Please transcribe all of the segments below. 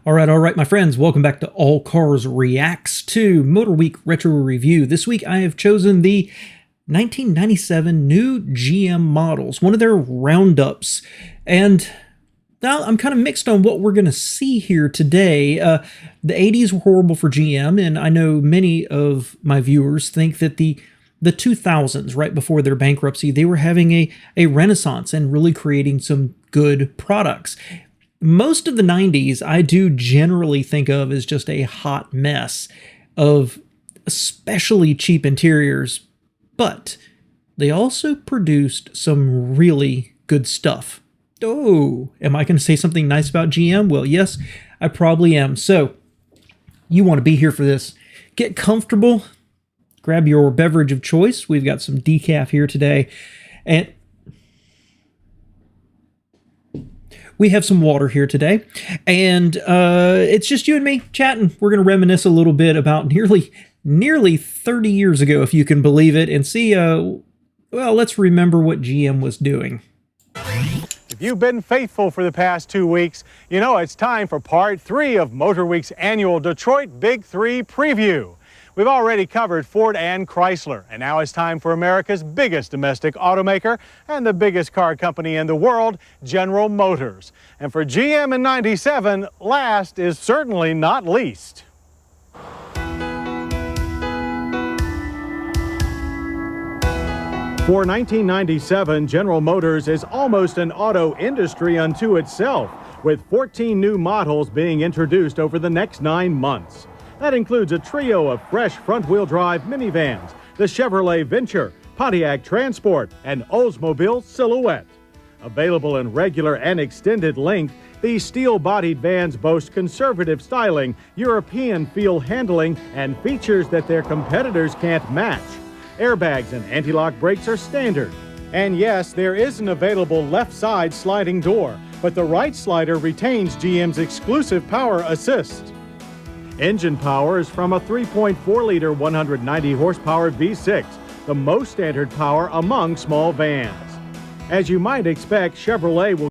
All right, my friends, welcome back to All Cars Reacts to Motorweek Retro Review. This week I have chosen the 1997 new GM models, one of their roundups, and now I'm kind of mixed on what we're going to see here today. The 80s were horrible for GM, and I know many of my viewers think that the 2000s, right before their bankruptcy, they were having a renaissance and really creating some good products. Most of the 90s I do generally think of as just a hot mess of especially cheap interiors, but they also produced some really good stuff. Oh, am I going to say something nice about GM? Well, yes, I probably am. So, you want to be here for this. Get comfortable, grab your beverage of choice. We've got some decaf here today, and we have some water here today, and it's just you and me chatting. We're going to reminisce a little bit about nearly 30 years ago, if you can believe it, and see, well, let's remember what GM was doing. If you've been faithful for the past 2 weeks, you know it's time for part 3 of Motorweek's annual Detroit Big 3 preview. We've already covered Ford and Chrysler, and now it's time for America's biggest domestic automaker and the biggest car company in the world, General Motors. And for GM in 97, last is certainly not least. For 1997, General Motors is almost an auto industry unto itself, with 14 new models being introduced over the next 9 months. That includes a trio of fresh front-wheel drive minivans, the Chevrolet Venture, Pontiac Transport, and Oldsmobile Silhouette. Available in regular and extended length, these steel-bodied vans boast conservative styling, European feel handling, and features that their competitors can't match. Airbags and anti-lock brakes are standard. And yes, there is an available left side sliding door, but the right slider retains GM's exclusive power assist. Engine power is from a 3.4-liter 190 horsepower V6, the most standard power among small vans. As you might expect, Chevrolet will...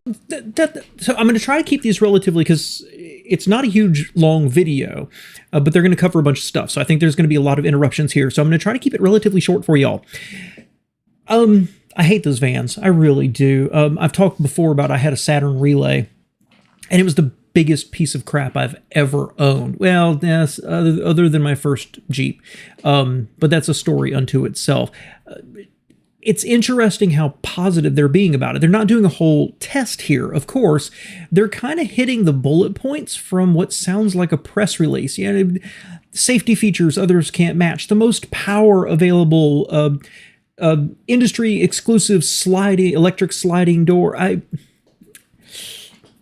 So I'm going to try to keep these relatively, because it's not a huge long video, but they're going to cover a bunch of stuff. So I think there's going to be a lot of interruptions here. So I'm going to try to keep it relatively short for y'all. I hate those vans. I really do. I've talked before about I had a Saturn Relay, and it was the biggest piece of crap I've ever owned. Well, yes, other than my first Jeep. But that's a story unto itself. It's interesting how positive they're being about it. They're not doing a whole test here, of course. They're kind of hitting the bullet points from what sounds like a press release. Safety features others can't match. The most power available, industry exclusive electric sliding door.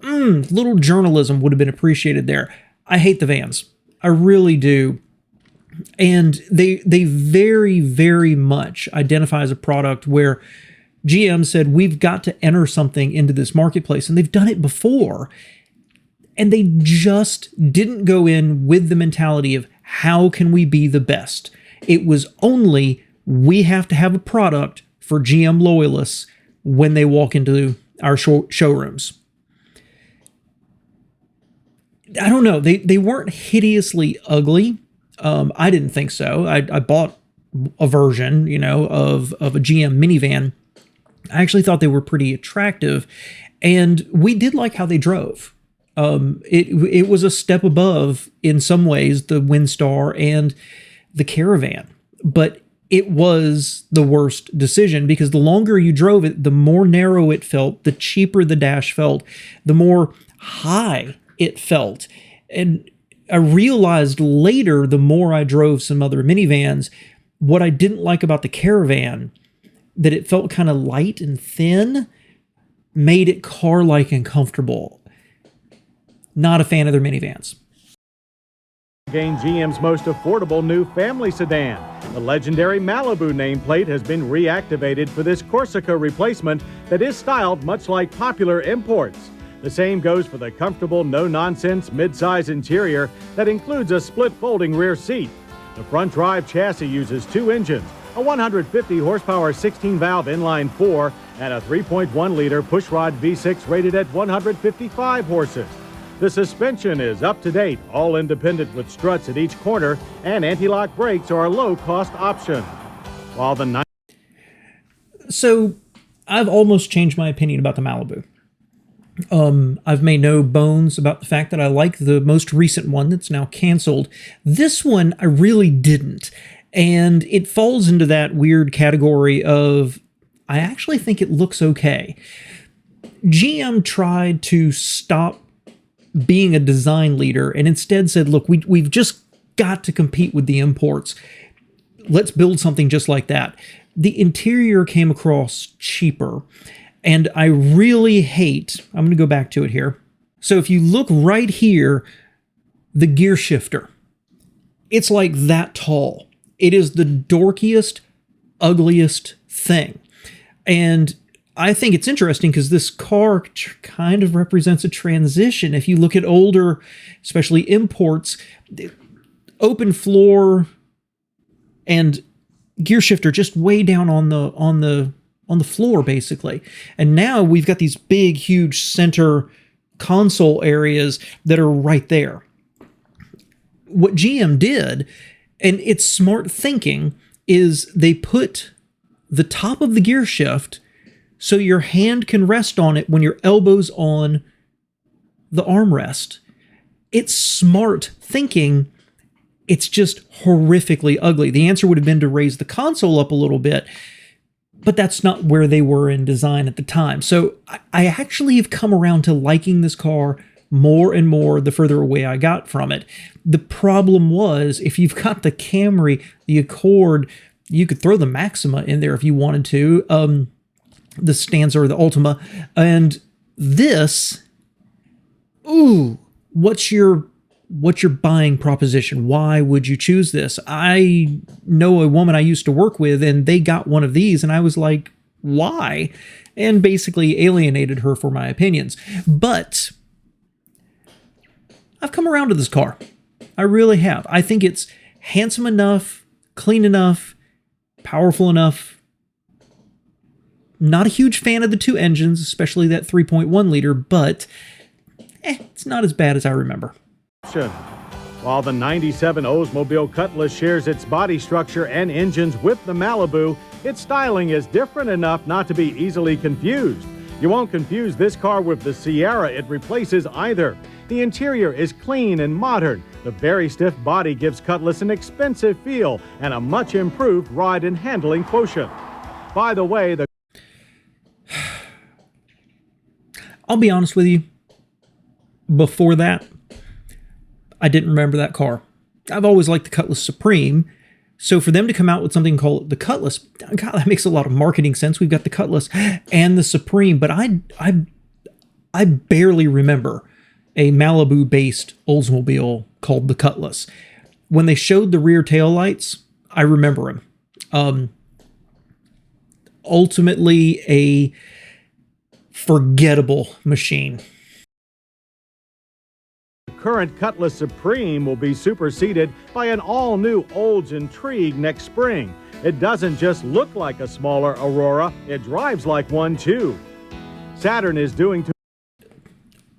Little journalism would have been appreciated there. I hate the vans. I really do. And they very, very much identify as a product where GM said, we've got to enter something into this marketplace. And they've done it before. And they just didn't go in with the mentality of how can we be the best? It was only we have to have a product for GM loyalists when they walk into our showrooms. I don't know. They weren't hideously ugly. I didn't think so. I bought a version, of a GM minivan. I actually thought they were pretty attractive, and we did like how they drove. It was a step above in some ways the Windstar and the Caravan, but it was the worst decision because the longer you drove it, the more narrow it felt, the cheaper the dash felt, the more high it felt. And I realized later, the more I drove some other minivans, what I didn't like about the Caravan, that it felt kind of light and thin, made it car-like and comfortable. Not a fan of their minivans. Gained GM's most affordable new family sedan. The legendary Malibu nameplate has been reactivated for this Corsica replacement that is styled much like popular imports. The same goes for the comfortable, no-nonsense midsize interior that includes a split folding rear seat. The front drive chassis uses 2 engines, a 150 horsepower 16-valve inline-4 and a 3.1-liter pushrod V6 rated at 155 horses. The suspension is up to date, all independent with struts at each corner, and anti-lock brakes are a low-cost option. While the So I've almost changed my opinion about the Malibu. I've made no bones about the fact that I like the most recent one that's now canceled. This one I really didn't. And it falls into that weird category of, I actually think it looks okay. GM tried to stop being a design leader and instead said, look, we've just got to compete with the imports. Let's build something just like that. The interior came across cheaper. And I really hate, I'm going to go back to it here. So if you look right here, the gear shifter, it's like that tall. It is the dorkiest, ugliest thing. And I think it's interesting because this car kind of represents a transition. If you look at older, especially imports, open floor and gear shifter just way down on the floor, basically. And now we've got these big, huge center console areas that are right there. What GM did, and it's smart thinking, is they put the top of the gear shift so your hand can rest on it when your elbow's on the armrest. It's smart thinking. It's just horrifically ugly. The answer would have been to raise the console up a little bit, but that's not where they were in design at the time. So I actually have come around to liking this car more and more the further away I got from it. The problem was, if you've got the Camry, the Accord, you could throw the Maxima in there if you wanted to, the Stanza or the Ultima, and this, ooh, what's your buying proposition? Why would you choose this? I know a woman I used to work with, and they got one of these, and I was like, why? And basically alienated her for my opinions. But I've come around to this car. I really have. I think it's handsome enough, clean enough, powerful enough. Not a huge fan of the two engines, especially that 3.1 liter, but it's not as bad as I remember. While the 97 Oldsmobile Cutlass shares its body structure and engines with the Malibu, its styling is different enough not to be easily confused. You won't confuse this car with the Sierra it replaces either. The interior is clean and modern. The very stiff body gives Cutlass an expensive feel and a much improved ride and handling quotient. By the way, I'll be honest with you, before that, I didn't remember that car. I've always liked the Cutlass Supreme, so for them to come out with something called the Cutlass, God, that makes a lot of marketing sense. We've got the Cutlass and the Supreme, but I barely remember a Malibu-based Oldsmobile called the Cutlass. When they showed the rear taillights, I remember them. Ultimately, a forgettable machine. Current Cutlass Supreme will be superseded by an all-new Olds Intrigue next spring. It doesn't just look like a smaller Aurora, it drives like one too. Saturn is doing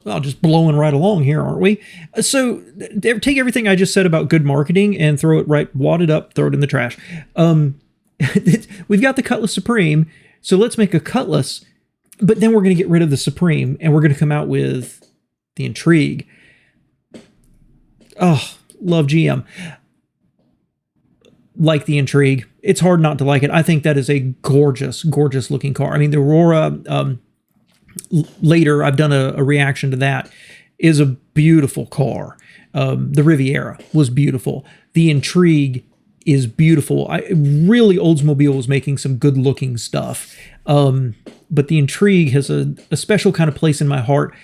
Well, just blowing right along here, aren't we? So take everything I just said about good marketing and throw it right, wad it up, throw it in the trash. We've got the Cutlass Supreme, so let's make a Cutlass, but then we're going to get rid of the Supreme and we're going to come out with the Intrigue. Oh, love GM. Like the Intrigue. It's hard not to like it. I think that is a gorgeous, gorgeous looking car. I mean, the Aurora, later, I've done a reaction to that, is a beautiful car. The Riviera was beautiful. The Intrigue is beautiful. Really, Oldsmobile was making some good looking stuff. But the Intrigue has a special kind of place in my heart.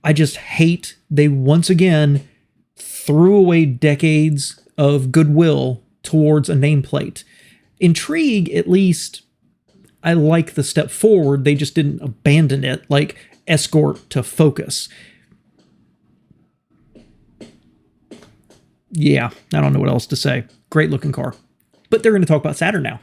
I just hate they once again threw away decades of goodwill towards a nameplate. Intrigue, at least, I like the step forward. They just didn't abandon it like Escort to Focus. Yeah, I don't know what else to say. Great looking car. But they're going to talk about Saturn now.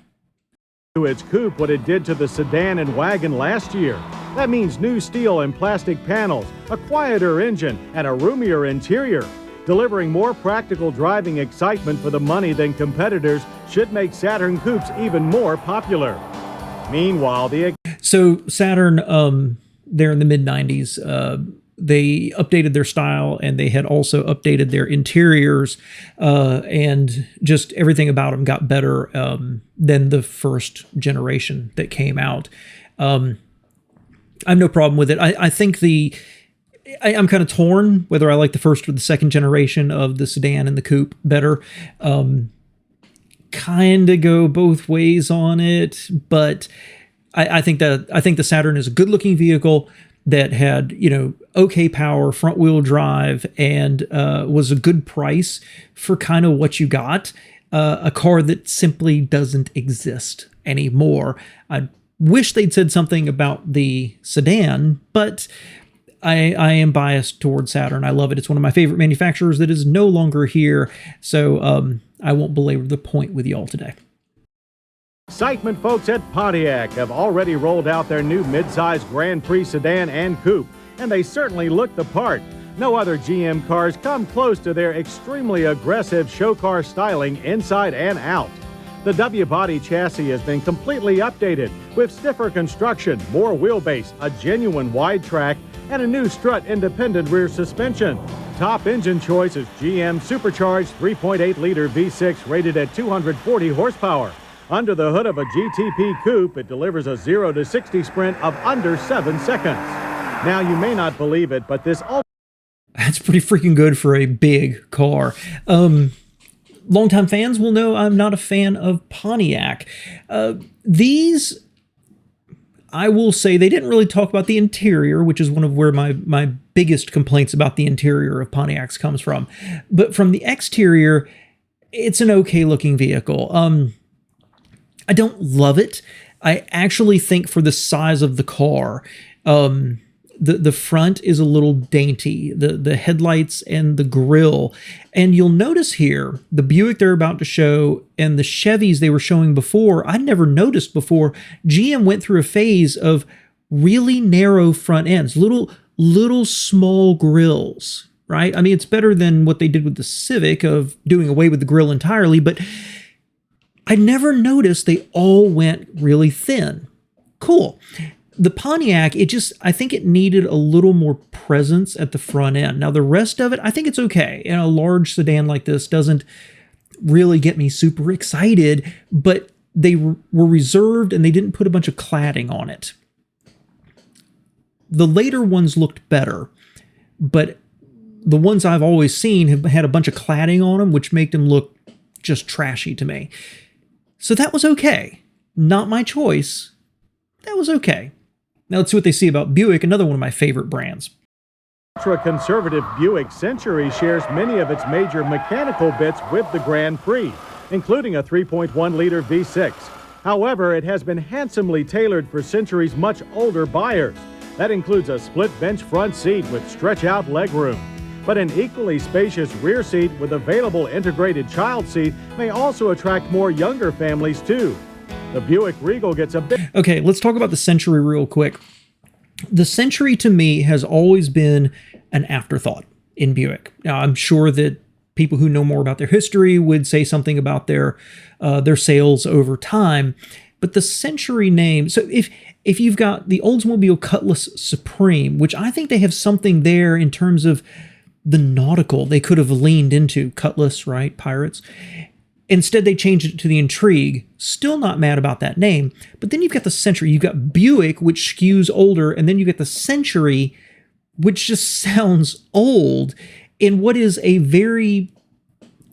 to its coupe what it did to the sedan and wagon last year. That means new steel and plastic panels, a quieter engine, and a roomier interior. Delivering more practical driving excitement for the money than competitors should make Saturn coupes even more popular. Meanwhile, So Saturn, there in the mid-90s, they updated their style, and they had also updated their interiors, and just everything about them got better than the first generation that came out. I have no problem with it. I think I'm kind of torn whether I like the first or the second generation of the sedan and the coupe better. Kind of go both ways on it, but I think the Saturn is a good-looking vehicle that had, okay power, front-wheel drive, and was a good price for kind of what you got. A car that simply doesn't exist anymore. I wish they'd said something about the sedan, but I am biased towards Saturn. I love it. It's one of my favorite manufacturers that is no longer here, so I won't belabor the point with y'all today. excitement folks at Pontiac have already rolled out their new midsize Grand Prix sedan and coupe, and they certainly look the part. No other GM cars come close to their extremely aggressive show car styling inside and out. The W-body chassis has been completely updated with stiffer construction, more wheelbase, a genuine wide track, and a new strut-independent rear suspension. Top engine choice is GM supercharged 3.8-liter V6 rated at 240 horsepower. Under the hood of a GTP coupe, it delivers a 0 to 60 sprint of under 7 seconds. Now, you may not believe it, but that's pretty freaking good for a big car. Longtime fans will know I'm not a fan of Pontiac. These, I will say, they didn't really talk about the interior, which is one of where my biggest complaints about the interior of Pontiacs comes from. But from the exterior, it's an okay looking vehicle. I don't love it. I actually think for the size of the car, the front is a little dainty, the headlights and the grille. And you'll notice here, the Buick they're about to show and the Chevys they were showing before, I'd never noticed before, GM went through a phase of really narrow front ends, little small grills, right? I mean, it's better than what they did with the Civic of doing away with the grille entirely, but I never noticed they all went really thin. Cool. The Pontiac, I think it needed a little more presence at the front end. Now, the rest of it, I think it's okay. And a large sedan like this doesn't really get me super excited, but they were reserved and they didn't put a bunch of cladding on it. The later ones looked better, but the ones I've always seen have had a bunch of cladding on them, which make them look just trashy to me. So that was okay. Not my choice. That was okay. Now let's see what they see about Buick, another one of my favorite brands. Ultra-conservative Buick Century shares many of its major mechanical bits with the Grand Prix, including a 3.1-liter V6. However, it has been handsomely tailored for Century's much older buyers. That includes a split bench front seat with stretch-out legroom. But an equally spacious rear seat with available integrated child seat may also attract more younger families too. The Buick Regal gets a bit... Okay, let's talk about the Century real quick. The Century to me has always been an afterthought in Buick. Now, I'm sure that people who know more about their history would say something about their sales over time, but the Century name... So if you've got the Oldsmobile Cutlass Supreme, which I think they have something there in terms of the nautical they could have leaned into, Cutlass, right? Pirates. Instead, they changed it to the Intrigue. Still not mad about that name. But then you've got the Century. You've got Buick, which skews older. And then you get the Century, which just sounds old in what is a very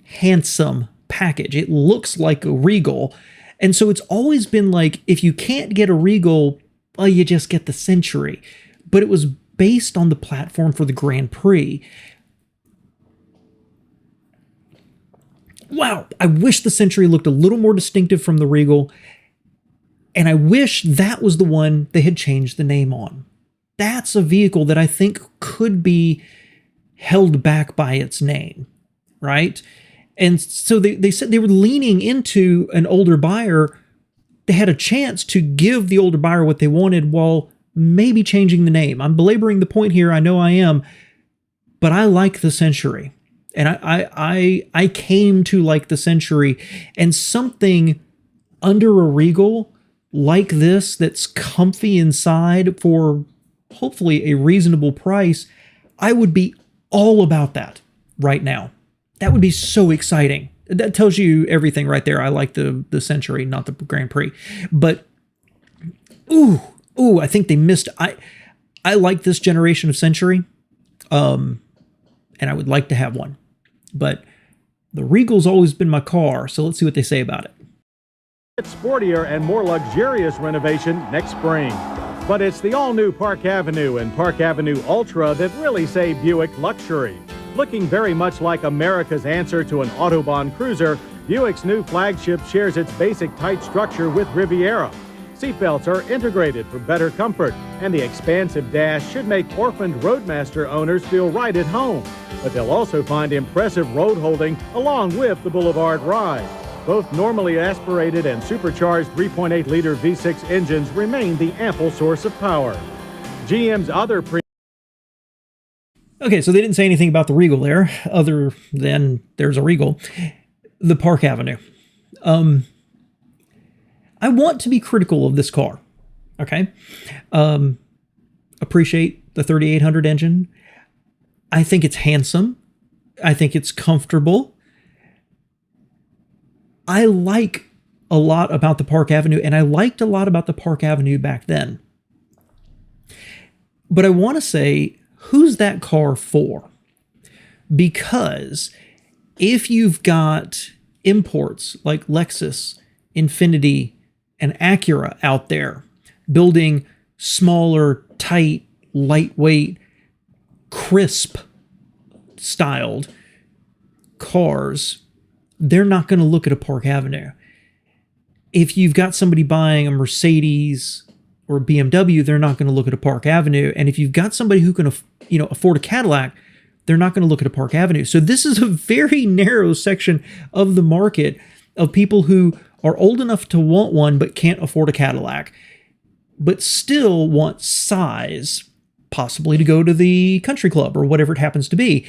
handsome package. It looks like a Regal. And so it's always been like, if you can't get a Regal, well, you just get the Century. But it was based on the platform for the Grand Prix. Wow, I wish the Century looked a little more distinctive from the Regal, and I wish that was the one they had changed the name on. That's a vehicle that I think could be held back by its name, right? And so they said they were leaning into an older buyer. They had a chance to give the older buyer what they wanted while maybe changing the name. I'm belaboring the point here, I know I am, but I like the Century. And I came to like the Century, and something under a Regal like this that's comfy inside for hopefully a reasonable price, I would be all about that right now. That would be so exciting. That tells you everything right there. I like the Century, not the Grand Prix. But, ooh, I think they missed. I like this generation of Century, and I would like to have one. But the Regal's always been my car, so let's see what they say about it. It's sportier and more luxurious renovation next spring. But it's the all-new Park Avenue and Park Avenue Ultra that really say Buick luxury. Looking very much like America's answer to an Autobahn cruiser, Buick's new flagship shares its basic tight structure with Riviera. Seatbelts are integrated for better comfort, and the expansive dash should make orphaned Roadmaster owners feel right at home. But they'll also find impressive road holding along with the Boulevard ride. Both normally aspirated and supercharged 3.8-liter V6 engines remain the ample source of power. GM's other Okay, so they didn't say anything about the Regal there, other than there's a Regal. The Park Avenue. I want to be critical of this car, okay? Appreciate the 3800 engine. I think it's handsome. I think it's comfortable. I like a lot about the Park Avenue, and I liked a lot about the Park Avenue back then. But I want to say, who's that car for? Because if you've got imports like Lexus, Infiniti, and Acura out there building smaller, tight, lightweight, crisp styled cars, they're not going to look at a Park Avenue. If you've got somebody buying a Mercedes or a BMW, they're not going to look at a Park Avenue. And if you've got somebody who can, afford a Cadillac, they're not going to look at a Park Avenue. So this is a very narrow section of the market of people who are old enough to want one but can't afford a Cadillac, but still want size, possibly to go to the country club or whatever it happens to be.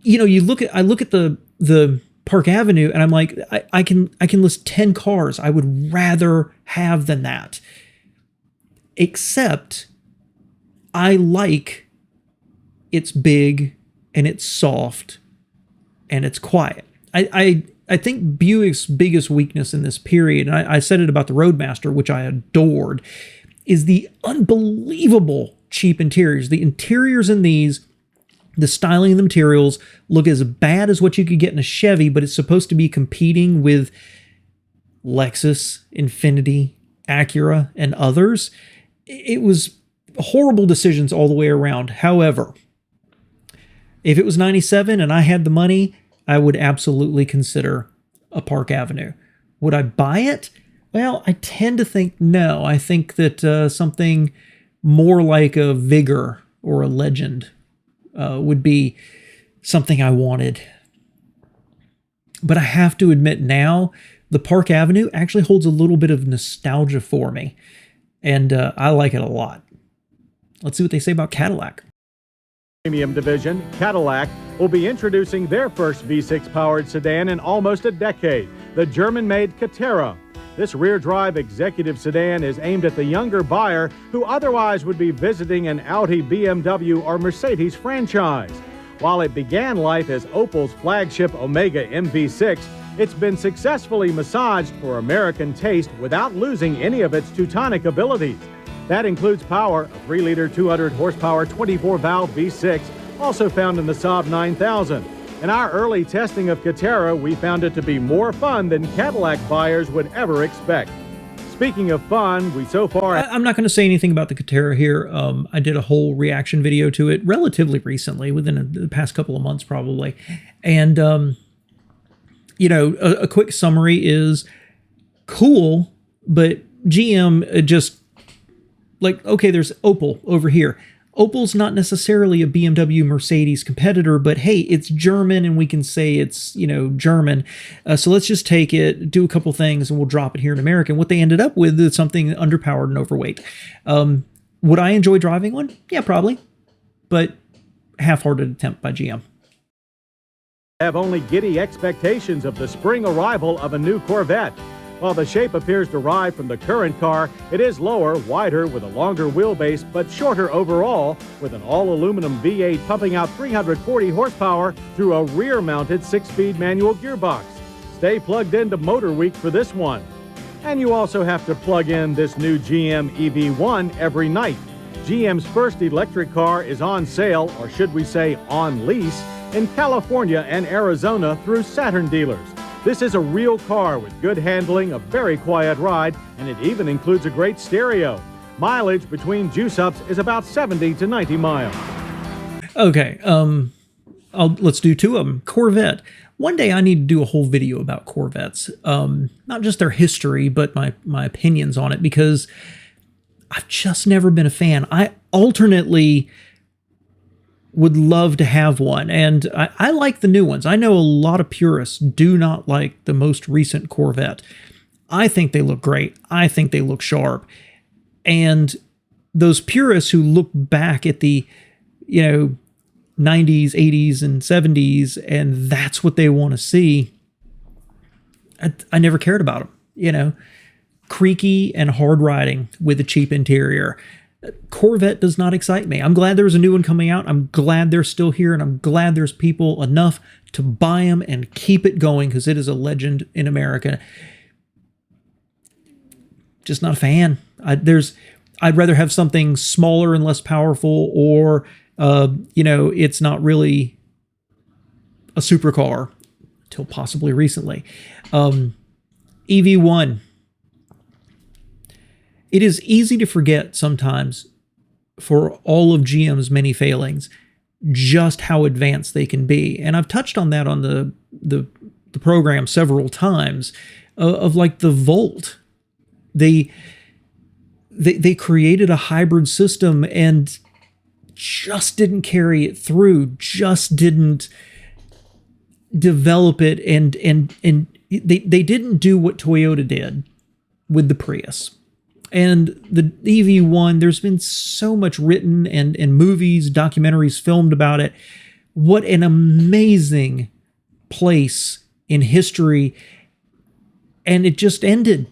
I look at the Park Avenue and I'm like, I can list 10 cars I would rather have than that. Except I like it's big and it's soft and it's quiet. I think Buick's biggest weakness in this period, and I said it about the Roadmaster, which I adored, is the unbelievable cheap interiors. The interiors in these, the styling of the materials look as bad as what you could get in a Chevy, but it's supposed to be competing with Lexus, Infiniti, Acura, and others. It was horrible decisions all the way around. However, if it was 97 and I had the money, I would absolutely consider a Park Avenue. Would I buy it? Well, I tend to think no. I think that something more like a Vigor or a Legend would be something I wanted. But I have to admit now, the Park Avenue actually holds a little bit of nostalgia for me. And I like it a lot. Let's see what they say about Cadillac. Premium division, Cadillac, will be introducing their first V6-powered sedan in almost a decade, the German-made Catera. This rear-drive executive sedan is aimed at the younger buyer who otherwise would be visiting an Audi, BMW, or Mercedes franchise. While it began life as Opel's flagship Omega MV6, it's been successfully massaged for American taste without losing any of its Teutonic abilities. That includes power, a 3-liter, 200-horsepower, 24-valve V6, also found in the Saab 9000. In our early testing of Catera, we found it to be more fun than Cadillac buyers would ever expect. Speaking of fun, I'm not going to say anything about the Catera here. I did a whole reaction video to it relatively recently, within the past couple of months probably. And, a quick summary is cool, but GM just... like, okay, there's Opel over here. Opel's not necessarily a BMW Mercedes competitor, but hey, it's German and we can say it's, German. So let's just take it, do a couple things, and we'll drop it here in America. And what they ended up with is something underpowered and overweight. Would I enjoy driving one? Yeah, probably. But half-hearted attempt by GM. Have only giddy expectations of the spring arrival of a new Corvette. While the shape appears derived from the current car, it is lower, wider, with a longer wheelbase, but shorter overall, with an all-aluminum V8 pumping out 340 horsepower through a rear-mounted 6-speed manual gearbox. Stay plugged into Motorweek for this one. And you also have to plug in this new GM EV1 every night. GM's first electric car is on sale, or should we say on lease, in California and Arizona through Saturn dealers. This is a real car with good handling, a very quiet ride, and it even includes a great stereo. Mileage between juice-ups is about 70 to 90 miles. Okay, let's do two of them. Corvette. One day I need to do a whole video about Corvettes. Not just their history, but my opinions on it, because I've just never been a fan. I alternately would love to have one, and I like the new ones. I know a lot of purists do not like the most recent Corvette. I think they look great. I think they look sharp. And those purists who look back at the, 90s, 80s, and 70s, and that's what they want to see, I never cared about them, creaky and hard riding with a cheap interior. Corvette does not excite me. I'm glad there's a new one coming out. I'm glad they're still here, and I'm glad there's people enough to buy them and keep it going, because it is a legend in America. Just not a fan. I'd rather have something smaller and less powerful, or it's not really a supercar till possibly recently. EV1. It is easy to forget sometimes, for all of GM's many failings, just how advanced they can be. And I've touched on that on the program several times, of like the Volt. They created a hybrid system and just didn't carry it through, just didn't develop it, and they didn't do what Toyota did with the Prius. And the EV1, there's been so much written and movies, documentaries filmed about it. What an amazing place in history. And it just ended.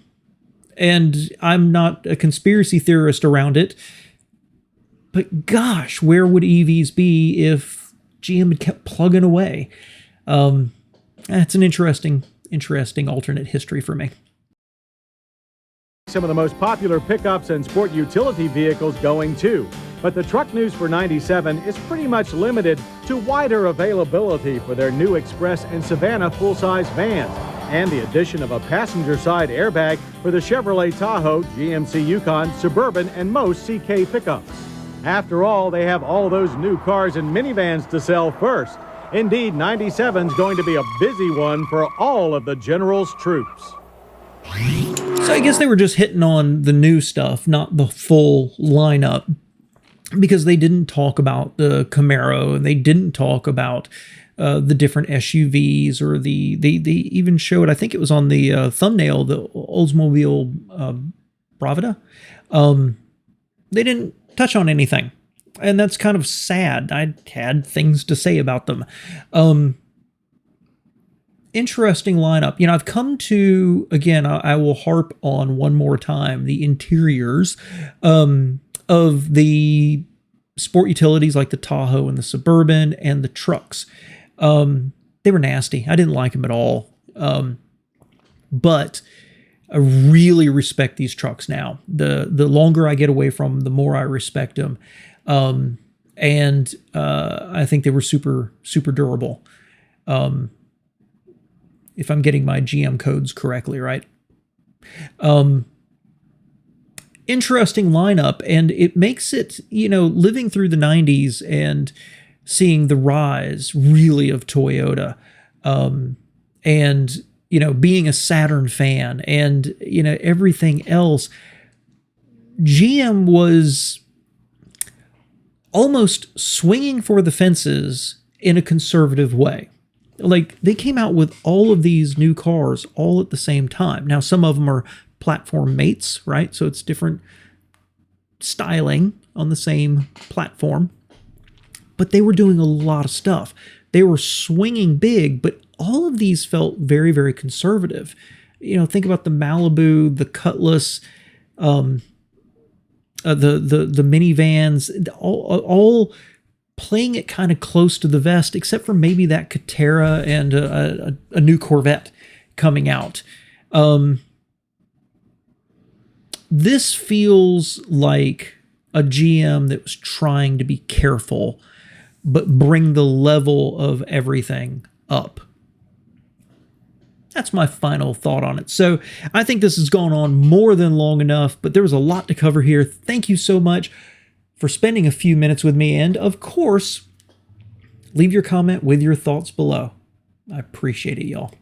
And I'm not a conspiracy theorist around it, but gosh, where would EVs be if GM had kept plugging away? That's an interesting alternate history for me. Some of the most popular pickups and sport utility vehicles going too. But the truck news for 97 is pretty much limited to wider availability for their new Express and Savannah full-size vans, and the addition of a passenger side airbag for the Chevrolet Tahoe, GMC Yukon, Suburban, and most CK pickups. After all, they have all those new cars and minivans to sell first. Indeed, 97's going to be a busy one for all of the General's troops. So I guess they were just hitting on the new stuff, not the full lineup, because they didn't talk about the Camaro, and they didn't talk about the different SUVs, or they even showed, I think it was on the thumbnail, the Oldsmobile Bravada. They didn't touch on anything, and that's kind of sad. I had things to say about them. Interesting lineup. I've come to, again, I will harp on one more time, the interiors of the sport utilities like the Tahoe and the Suburban and the trucks. They were nasty. I didn't like them at all. But I really respect these trucks now. The longer I get away from them, the more I respect them. And I think they were super, super durable. If I'm getting my GM codes correctly, right? Interesting lineup, and it makes it, living through the 90s and seeing the rise, really, of Toyota, and, being a Saturn fan, and, everything else. GM was almost swinging for the fences in a conservative way. Like, they came out with all of these new cars all at the same time. Now, some of them are platform mates, right? So it's different styling on the same platform. But they were doing a lot of stuff. They were swinging big, but all of these felt very, very conservative. You know, think about the Malibu, the Cutlass, the minivans, all playing it kind of close to the vest, except for maybe that Catera and a new Corvette coming out. This feels like a GM that was trying to be careful, but bring the level of everything up. That's my final thought on it. So I think this has gone on more than long enough, but there was a lot to cover here. Thank you so much for spending a few minutes with me. And of course, leave your comment with your thoughts below. I appreciate it, y'all.